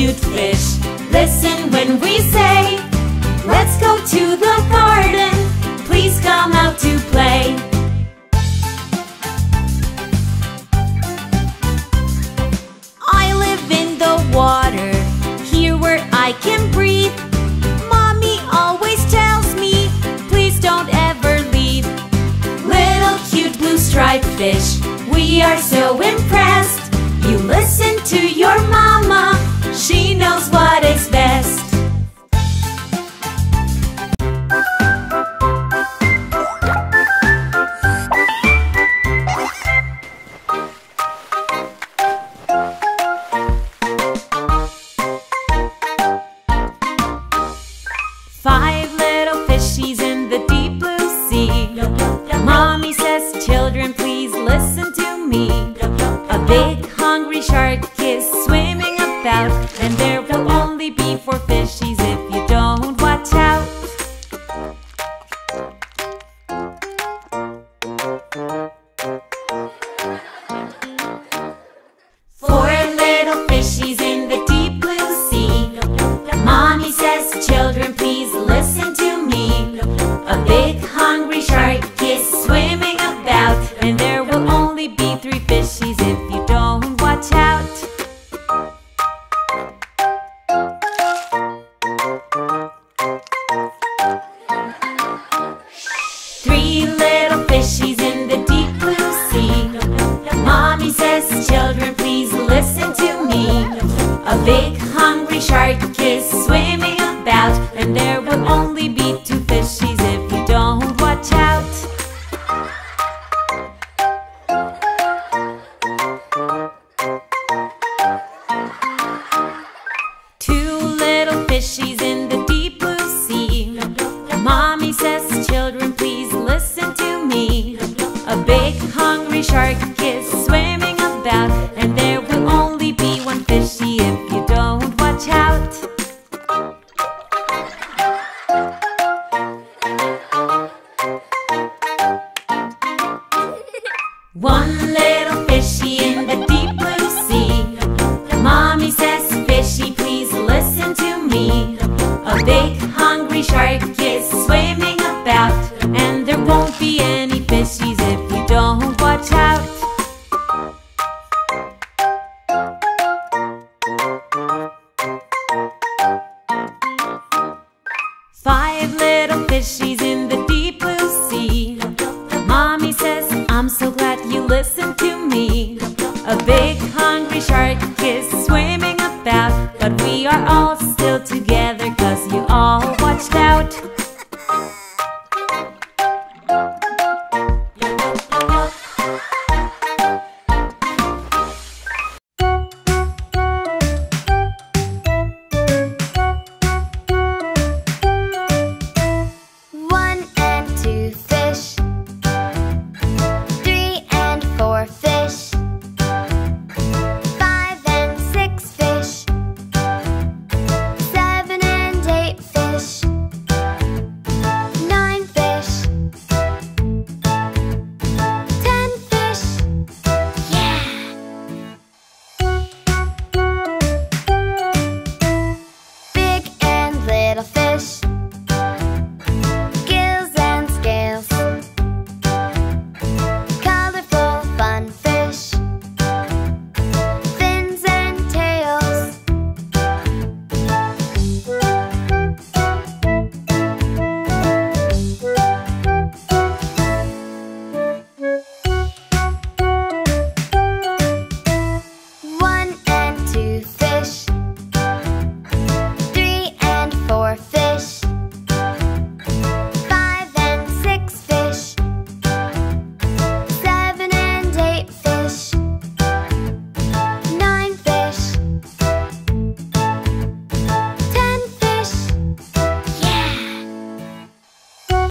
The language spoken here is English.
cute fish. Listen when we say, let's go to the garden. Please come out to play. I live in the water, here where I can breathe. Mommy always tells me, please don't ever leave. Little cute blue striped fish, we are so impressed. You listen to your mama, she knows what is best. Five little fishies in the deep blue sea. Mommy says, children, please listen to me. A big hungry shark is swimming about, and there will only be 4 fishies if you don't watch out. Four little fishies in the deep blue sea. Mommy says, children, please listen to me. A big hungry shark is swimming about, and there will only be 3 fishies if you don't watch out. Three little fishies in the deep blue sea. Mommy says, children, please listen to me. A big hungry shark is swimming about, and there will only be 2 fishies if you don't watch out. Two little fishies in the deep blue sea. Mommy says, children, please listen to me. A big hungry shark is swimming about, and there will only be 1 fishy if you don't watch out. One little fishy in the deep blue sea. Mommy says, fishy, please listen to me. A big hungry shark is swimming about, and there won't be any fishies if you don't watch out. Five little fishies in the deep blue sea. Mommy says, I'm so glad you listened to me. A big hungry shark is swimming about, but we are all still together.